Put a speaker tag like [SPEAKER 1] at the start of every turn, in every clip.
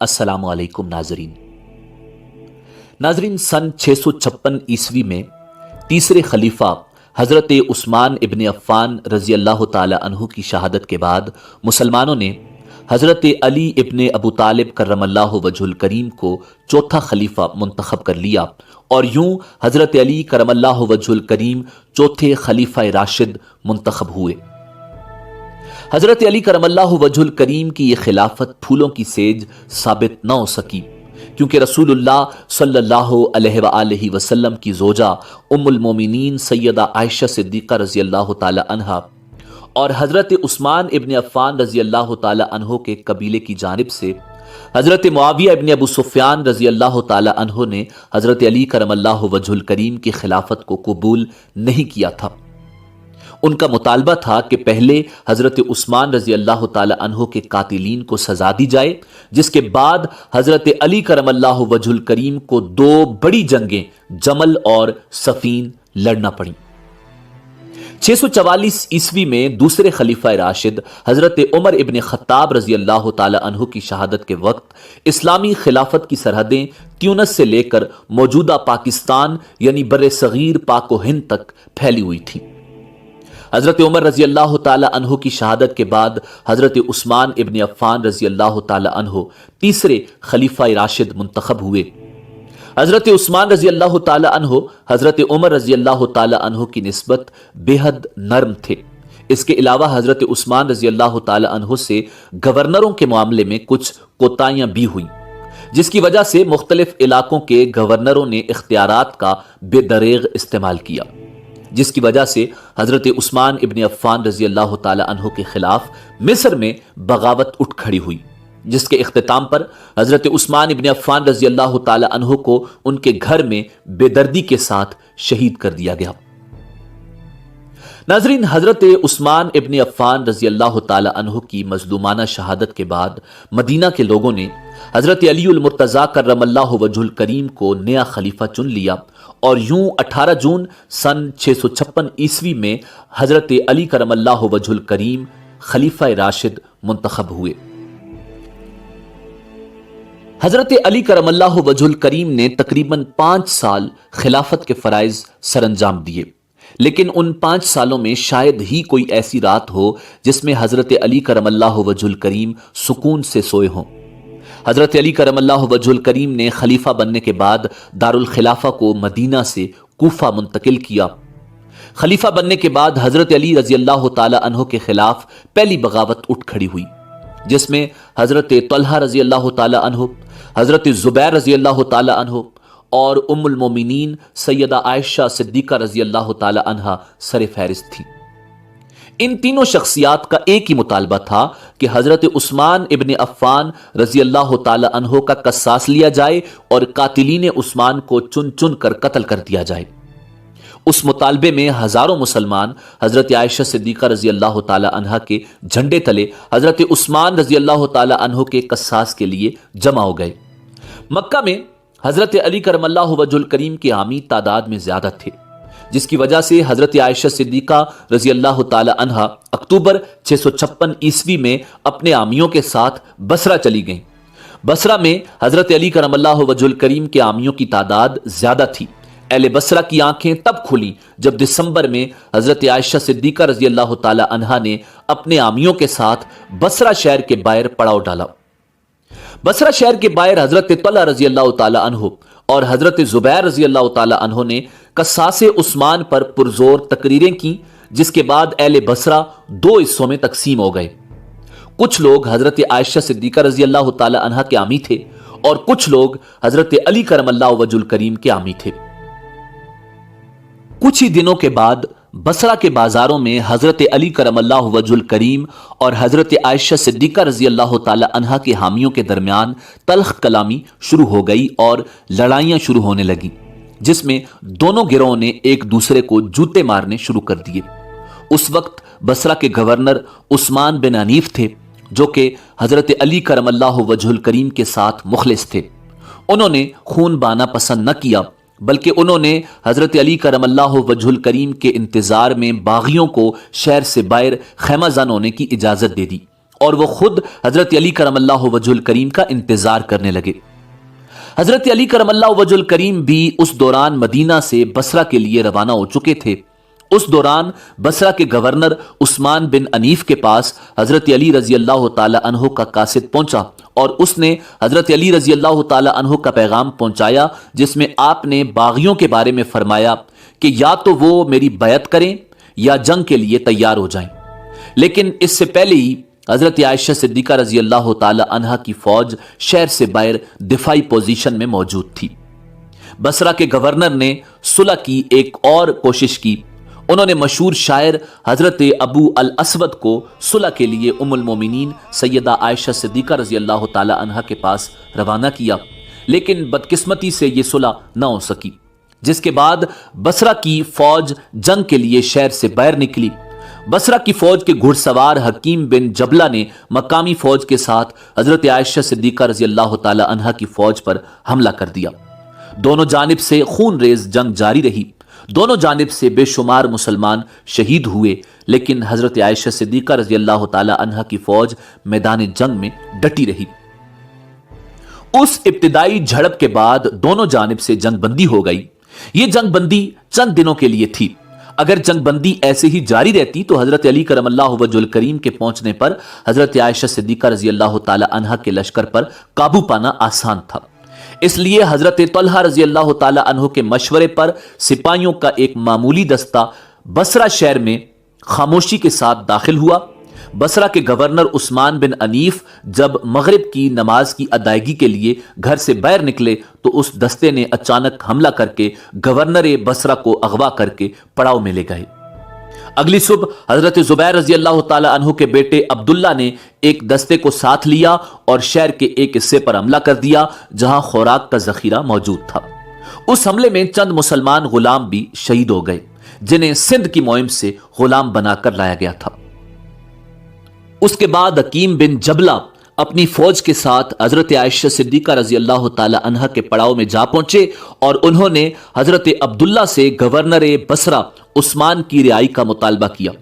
[SPEAKER 1] अस्सलाम वालेकुम नाजरीन, सन 656 ईस्वी में तीसरे खलीफा हज़रत उस्मान इब्न अफ़्फ़ान रज़ी अल्लाह ताला अन्हु की शहादत के बाद मुसलमानों ने हज़रत अली इब्न अबू तालिब करमल्लाहु वजहुल करीम को चौथा खलीफा मुंतखब कर लिया और यूं हज़रत अली करमल्लाहु वजहुल करीम चौथे खलीफा राशिद मुंतखब हुए। हज़रत अली करमल्लाहु वजहुल करीम की ये खिलाफत फूलों की सेज साबित न हो सकी, क्योंकि रसूलुल्लाह सल्लल्लाहु अलैहि वसल्लम की ज़ोजा उम्मुल मोमिनीन सैयदा आयशा सिद्दीक़ा रज़ी अल्लाह ताला अन्हा और हज़रत उस्मान इब्न अफ़्फ़ान रज़ी अल्लाह ताला अन्हो के कबीले की जानिब से हज़रत मुआविया इब्न अबू सुफ़ियान रज़ी अल्लाह ताला अन्हो ने हज़रत अली करमल्लाहु वजहुल करीम की खिलाफत को कबूल नहीं किया था। उनका मुतालबा था कि पहले हज़रत उस्मान रज़ी अल्लाह ताला अन्हो के कातिलीन को सजा दी जाए, जिसके बाद हज़रत अली करमल्लाहु वजहुल करीम को दो बड़ी जंगें जमल और सफ़ीन लड़ना पड़ी। 644 ईस्वी में दूसरे खलीफा राशिद हज़रत उमर इब्न ख़त्ताब रज़ी अल्लाह ताला अन्हु की शहादत के वक्त इस्लामी खिलाफत की सरहदें ट्यूनस से लेकर मौजूदा पाकिस्तान यानी बर्रे सगीर पाक व हिंद तक फैली हुई थी। हज़रत उमर रज़ी अल्लाह ताला अन्हु की शहादत के बाद हज़रत उस्मान इब्न अफ़्फ़ान रज़ी अल्लाह ताला अन्हु तीसरे खलीफा राशिद मुंतखब हुए। हज़रत उस्मान रज़ी अल्लाह ताला अन्हु हज़रत उमर रज़ी अल्लाह ताला अन्हु की निस्बत बेहद नर्म थे। इसके अलावा हज़रत उस्मान रज़ी अल्लाह ताला अन्हु से गवर्नरों के मामले में कुछ कोताहियां भी हुई, जिसकी वजह से मुख्तलिफ इलाकों के गवर्नरों ने इख्तियारात का बेदरेग इस्तेमाल किया, जिसकी वजह से हज़रत उस्मान इब्न अफ़्फ़ान रज़ी अल्लाह ताला अन्हु के खिलाफ मिस्र में बगावत उठ खड़ी हुई, जिसके इख्तिताम पर हज़रत उस्मान इब्न अफ़्फ़ान रज़ी अल्लाह ताला अन्हु को उनके घर में बेदर्दी के साथ शहीद कर दिया गया। नाज़रीन, हज़रत उस्मान इब्न अफ़्फ़ान रज़ी अल्लाह ताला अन्हु की मज़लूमाना शहादत के बाद मदीना के लोगों ने हज़रत अलीउल मुर्तज़ा करमल्लाहु वजहुल करीम को नया खलीफा चुन लिया और यूं 18 जून सन 656 ईस्वी में हज़रत अली करमल्लाहु वजहुल करीम खलीफा राशिद मुंतखब हुए। हज़रत अली करमल्लाहु वजहुल करीम ने तकरीबन 5 साल खिलाफत के फ़राइज़ सरअंजाम दिए, लेकिन उन 5 सालों में शायद ही कोई ऐसी रात हो जिसमें हज़रत अली करमल्लाहु वजहुल करीम सुकून से सोए हों। हज़रत अली करमल्लाहु वजहुल करीम ने खलीफा बनने के बाद दारुल खिलाफा को मदीना से कूफा मुंतकिल किया। खलीफा बनने के बाद हज़रत अली रज़ी अल्लाह ताला अन्हु के खिलाफ पहली बगावत उठ खड़ी हुई, जिसमें हज़रत तल्हा रज़ी अल्लाह ताला अन्हु, हज़रत ज़ुबैर रज़ी अल्लाह ताला अन्हु और उम्मुल मोमिनीन सैयदा आयशा सिद्दीक़ा रज़ी अल्लाह ताला अन्हा सर फहरिस्त थी। इन तीनों शख्सियात का एक ही मुतालबा था कि हज़रत उस्मान इब्न अफ़्फ़ान रज़ी अल्लाह ताला अन्हु का क़सास लिया जाए और कातिलीन उस्मान को चुन चुन कर कत्ल कर दिया जाए। उस मुतालबे में हज़ारों मुसलमान हज़रत आयशा सिद्दीक़ा रज़ी अल्लाह ताला अन्हा के झंडे तले हज़रत उस्मान रज़ी अल्लाह ताला अन्हु के क़सास के लिए जमा हो गए। मक्का में हज़रत अली करमल्लाहु वजहुल करीम के हामी तादाद में ज़्यादा थे, जिसकी वजह से हज़रत आयशा सिद्दीक़ा रज़ी अल्लाह ताला अन्हा अक्टूबर 656 ईस्वी में अपने आमियों के साथ बसरा चली गईं। बसरा में हज़रत अली करमल्लाहु वजहुल करीम के आमियों की तादाद ज़्यादा थी। अहले बसरा की आंखें तब खुली जब दिसंबर में हज़रत आयशा सिद्दीक़ा रज़ी अल्लाह ताला अन्हा ने अपने आमियों के साथ बसरा शहर के बाहर पड़ाव डाला। बसरा शहर के बाहर हज़रत तल्हा रज़ी अल्लाह ताला अन्हु और हज़रत ज़ुबैर रज़ी अल्लाह ताला अन्हु ने क़सासे उस्मान पर पुरजोर तकरीरें की, जिसके बाद अहले बसरा 2 हिस्सों में तकसीम हो गए। कुछ लोग हज़रत आयशा सिद्दीक़ा रज़ी अल्लाह ताला अन्हा के आमी थे और कुछ लोग हज़रत अली करमल्लाहु वजहुल करीम के आमी थे। कुछ ही दिनों के बाद बसरा के बाजारों में हज़रत अली करमल्लाहु वजहुल करीम और हज़रत आयशा सिद्दीक़ा रज़ी अल्लाह ताला अन्हा के हामियों के दरमियान तल्ख कलामी शुरू हो गई और लड़ाइयाँ शुरू होने लगीं, जिसमें दोनों गिरोहों ने एक दूसरे को जूते मारने शुरू कर दिए। उस वक्त बसरा के गवर्नर उस्मान बिन हनीफ थे, जो कि हज़रत अली करमल्लाहु वजहुल करीम के साथ मुखलिस थे। उन्होंने खून बहाना पसंद न किया, बल्कि उन्होंने हज़रत अली करमल्लाहु वजहुल करीम के इंतज़ार में बागियों को शहर से बाहर खैमाज़न होने की इजाज़त दे दी اور وہ خود حضرت علی کرم اللہ وجہ الکریم کا انتظار کرنے لگے۔ حضرت علی کرم اللہ وجہ الکریم بھی اس دوران مدینہ سے بصرہ کے لیے روانہ ہو چکے تھے۔ اس دوران بصرہ کے گورنر عثمان بن انیف کے پاس حضرت علی رضی اللہ تعالی عنہ کا قاصد پہنچا اور اس نے حضرت علی رضی اللہ تعالی عنہ کا پیغام پہنچایا، جس میں آپ نے باغیوں کے بارے میں فرمایا کہ یا تو وہ میری بیعت کریں یا جنگ کے لیے تیار ہو جائیں۔ لیکن اس سے پہلے ہی حضرت عائشہ صدیقہ رضی اللہ تعالی عنہ کی فوج شہر سے باہر دفاعی پوزیشن میں موجود تھی۔ بصرہ کے گورنر نے صلح کی ایک اور کوشش کی۔ انہوں نے مشہور شاعر حضرت ابو الاسود کو صلح کے لیے ام المومنین سیدہ عائشہ صدیقہ رضی اللہ تعالی عنہ کے پاس روانہ کیا، لیکن بدقسمتی سے یہ صلح نہ ہو سکی، جس کے بعد بصرہ کی فوج جنگ کے لیے شہر سے باہر نکلی۔ بصرہ کی فوج کے گھڑ سوار حکیم بن جبلہ نے مقامی فوج کے ساتھ حضرت عائشہ صدیقہ رضی اللہ تعالی عنہ کی فوج پر حملہ کر دیا۔ دونوں جانب سے خون ریز جنگ جاری رہی، دونوں جانب سے بے شمار مسلمان شہید ہوئے، لیکن حضرت عائشہ صدیقہ رضی اللہ تعالی عنہ کی فوج میدان جنگ میں ڈٹی رہی۔ اس ابتدائی جھڑپ کے بعد دونوں جانب سے جنگ بندی ہو گئی۔ یہ جنگ بندی چند دنوں کے لیے تھی۔ اگر جنگ بندی ایسے ہی جاری رہتی تو حضرت علی کرم اللہ وجہ الکریم کے پہنچنے پر حضرت عائشہ صدیقہ رضی اللہ تعالی عنہ کے لشکر پر قابو پانا آسان تھا۔ اس لیے حضرت طلحہ رضی اللہ تعالی عنہ کے مشورے پر سپاہیوں کا ایک معمولی دستہ بصرہ شہر میں خاموشی کے ساتھ داخل ہوا۔ بصرہ کے گورنر عثمان بن انیف جب مغرب کی نماز کی ادائیگی کے لیے گھر سے باہر نکلے تو اس دستے نے اچانک حملہ کر کے گورنر بصرہ کو اغوا کر کے پڑاؤ میں لے گئے۔ اگلی صبح حضرت زبیر رضی اللہ تعالی عنہ کے بیٹے عبداللہ نے ایک دستے کو ساتھ لیا اور شہر کے ایک حصے پر حملہ کر دیا جہاں خوراک کا ذخیرہ موجود تھا۔ اس حملے میں چند مسلمان غلام بھی شہید ہو گئے جنہیں سندھ کی مہم سے غلام بنا کر لایا گیا تھا۔ اس کے بعد حکیم بن جبلہ اپنی فوج کے ساتھ حضرت عائشہ صدیقہ رضی اللہ تعالی عنہ کے پڑاؤ میں جا پہنچے اور انہوں نے حضرت عبداللہ سے گورنر بصرہ عثمان کی رہائی کا مطالبہ کیا،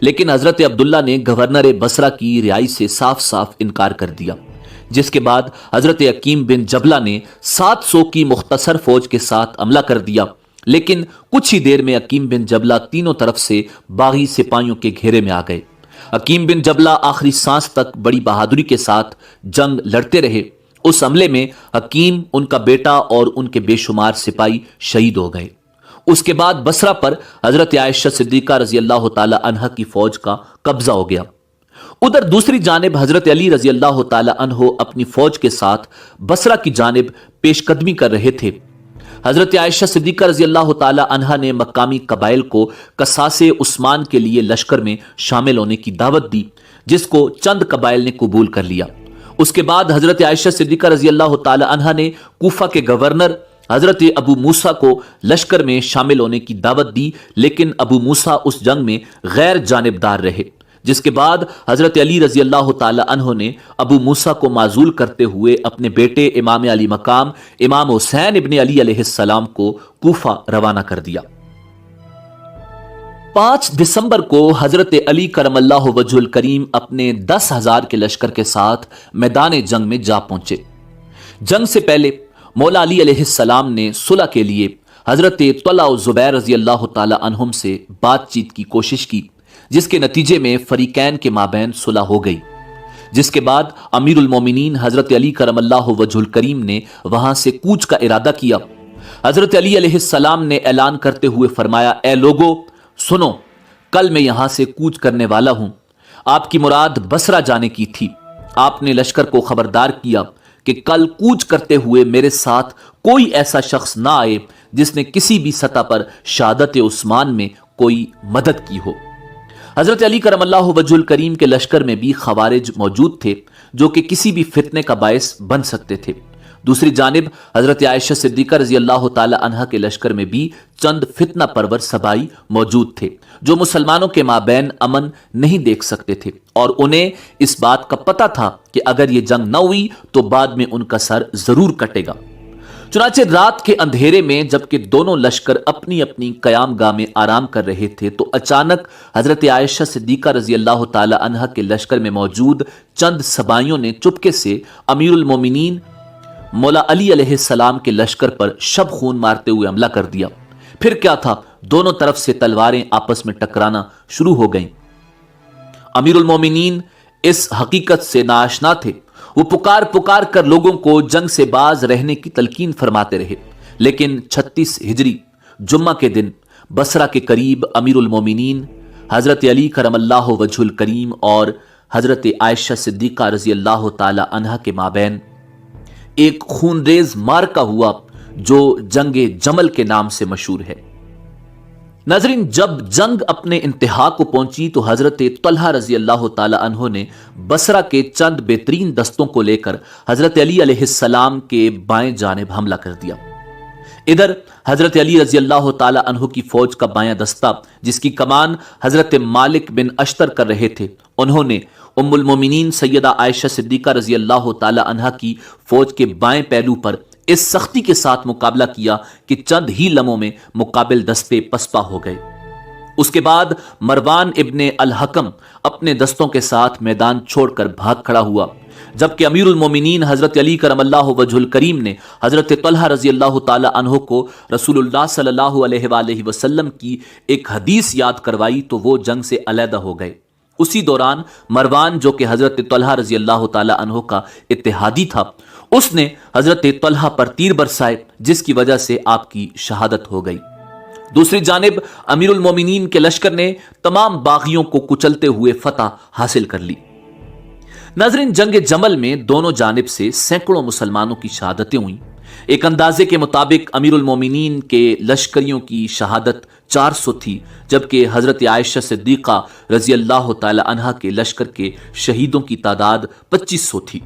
[SPEAKER 1] لیکن حضرت عبداللہ نے گورنر بصرہ کی رہائی سے صاف صاف انکار کر دیا، جس کے بعد حضرت حکیم بن جبلہ نے 700 کی مختصر فوج کے ساتھ حملہ کر دیا، لیکن کچھ ہی دیر میں حکیم بن جبلہ تینوں طرف سے باغی سپاہیوں کے گھیرے میں آ گئے۔ حکیم بن جبلہ آخری سانس تک بڑی بہادری کے ساتھ جنگ لڑتے رہے۔ اس حملے میں حکیم، ان کا بیٹا اور ان کے بے شمار سپاہی شہید ہو گئے۔ اس کے بعد بصرہ پر حضرت عائشہ صدیقہ رضی اللہ تعالی عنہ کی فوج کا قبضہ ہو گیا۔ ادھر دوسری جانب حضرت علی رضی اللہ تعالی عنہ اپنی فوج کے ساتھ بصرہ کی جانب پیش قدمی کر رہے تھے۔ حضرت عائشہ صدیقہ رضی اللہ تعالی عنہ نے مقامی قبائل کو قصاص عثمان کے لیے لشکر میں شامل ہونے کی دعوت دی، جس کو چند قبائل نے قبول کر لیا۔ اس کے بعد حضرت عائشہ صدیقہ رضی اللہ تعالی عنہ نے کوفہ کے گورنر حضرت ابو موسیٰ کو لشکر میں شامل ہونے کی دعوت دی، لیکن ابو موسیٰ اس جنگ میں غیر جانبدار رہے، جس کے بعد حضرت علی رضی اللہ تعالی عنہ نے ابو موسیٰ کو معزول کرتے ہوئے اپنے بیٹے امام علی مقام امام حسین ابن علی علیہ السلام کو کوفہ روانہ کر دیا۔ 5 دسمبر کو حضرت علی کرم اللہ وجہ الکریم اپنے 10,000 کے لشکر کے ساتھ میدان جنگ میں جا پہنچے۔ جنگ سے پہلے مولا علی علیہ السلام نے صلح کے لیے حضرت طلحہ و زبیر رضی اللہ تعالی عنہم سے بات چیت کی کوشش کی، جس کے نتیجے میں فریقین کے مابین صلح ہو گئی، جس کے بعد امیر المومنین حضرت علی کرم اللہ وجہ الکریم نے وہاں سے کوچ کا ارادہ کیا۔ حضرت علی علیہ السلام نے اعلان کرتے ہوئے فرمایا، اے لوگو سنو، کل میں یہاں سے کوچ کرنے والا ہوں۔ آپ کی مراد بصرہ جانے کی تھی۔ آپ نے لشکر کو خبردار کیا کہ کل کوچ کرتے ہوئے میرے ساتھ کوئی ایسا شخص نہ آئے جس نے کسی بھی سطح پر شہادت عثمان میں کوئی مدد کی ہو۔ حضرت علی کرم اللہ وجہ الکریم کے لشکر میں بھی خوارج موجود تھے جو کہ کسی بھی فتنے کا باعث بن سکتے تھے۔ دوسری جانب حضرت عائشہ صدیقہ رضی اللہ تعالی عنہ کے لشکر میں بھی چند فتنہ پرور سبائی موجود تھے جو مسلمانوں کے مابین امن نہیں دیکھ سکتے تھے، اور انہیں اس بات کا پتہ تھا کہ اگر یہ جنگ نہ ہوئی تو بعد میں ان کا سر ضرور کٹے گا۔ चुनाचे रात के अंधेरे में जबकि दोनों लश्कर अपनी अपनी कयाम गाह में आराम कर रहे थे तो अचानक हजरत आयशा सिद्दीका रजी अल्लाह ताला अन्हा के लश्कर में मौजूद चंद सबाइयों ने चुपके से अमीरुल मोमिनीन मौला अली अलैहिस्सलाम के लश्कर पर शब खून मारते हुए हमला कर दिया। फिर क्या था, दोनों तरफ से तलवारें आपस में टकराना शुरू हो गईं। अमीरुल मोमिनीन इस हकीकत से नाआशना थे। वो पुकार पुकार कर लोगों को जंग से बाज रहने की तलकीन फरमाते रहे, लेकिन 36 हिजरी जुम्मा के दिन बसरा के करीब अमीरुल मोमिनीन हजरत अली करमल्लाहु वजहुल करीम और हजरत आयशा सिद्दीका रजी अल्लाह ताला अन्हा के माबैन एक खूनरेज मार्का हुआ जो जंगे जमल के नाम से मशहूर है। नाज़रीन, जब जंग अपने इंतहा को पहुंची तो हजरत तलहा रजी अल्लाह ताला अन्हो ने बसरा के चंद बेहतरीन दस्तों को लेकर हजरत अली अलैहिस्सलाम के बाएं जानिब हमला कर दिया। इधर हजरत अली रजी अल्लाह ताला अन्हो की फौज का बायां दस्ता, जिसकी कमान हजरत मालिक बिन अश्तर कर रहे थे, उन्होंने उम्मुल मोमिनीन सैयदा आयशा सिद्दीका रजी अल्लाह ताला अन्हा की फौज के बाएं पहलू पर इस सख्ती के साथ मुकाबला किया कि चंद ही लम्हों में मुकाबिल दस्ते पसपा हो गए। उसके बाद मरवान इब्ने अल हकम अपने दस्तों के साथ मैदान छोड़कर भाग खड़ा हुआ, जबकि अमीरुल मोमिनीन हजरत अली करमल्लाहु वजहुल करीम ने हजरत तलहा रजी अल्लाह ताला अन्हो को रसूलुल्लाह सल्लल्लाहु अलैहि वसल्लम की एक हदीस याद करवाई तो वो जंग से अलहदा हो गए। उसी दौरान मरवान, जो कि हजरत तलहा रजी अल्लाह ताला अन्हो का इत्तेहादी था, उसने हजरत तलहा पर तीर बरसाए, जिसकी वजह से आपकी शहादत हो गई। दूसरी जानिब अमीरुल मोमिनीन के लश्कर ने तमाम बागियों को कुचलते हुए फतह हासिल कर ली। नाज़रीन, जंग जमल में दोनों जानिब से सैकड़ों मुसलमानों की शहादतें हुई। एक अंदाजे के मुताबिक अमीरुल मोमिनीन के लश्करियों की शहादत 400 थी, जबकि हजरत आयशा सिद्दीका रजी अल्लाह ताला अन्हा के लश्कर के शहीदों की तादाद 2500 थी।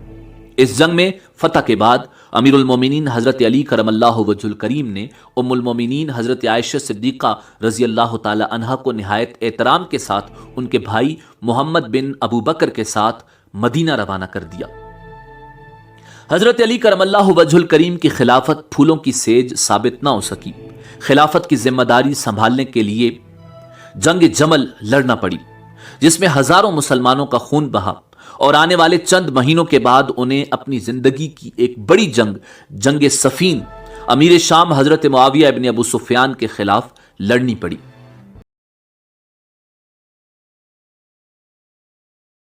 [SPEAKER 1] इस जंग में फतह के बाद अमीरुल मोमिनीन हजरत अली करमल्लाहु वजहुल करीम ने उम्मुल मोमिनीन हजरत आयशा सिद्दीका रजी अल्लाह ताला अन्हा को निहायत एहतराम के साथ उनके भाई मोहम्मद बिन अबू बकर के साथ मदीना रवाना कर दिया। हजरत अली करमल्लाहु वजहुल करीम की खिलाफत फूलों की सेज साबित ना हो सकी। खिलाफत की जिम्मेदारी संभालने के लिए जंग जमल लड़ना पड़ी, जिसमें हजारों मुसलमानों का खून बहा और आने वाले चंद महीनों के बाद उन्हें अपनी जिंदगी की एक बड़ी जंग सफीन अमीर शाम हजरत मुआविया इब्न अबू सुफियान के खिलाफ लड़नी पड़ी।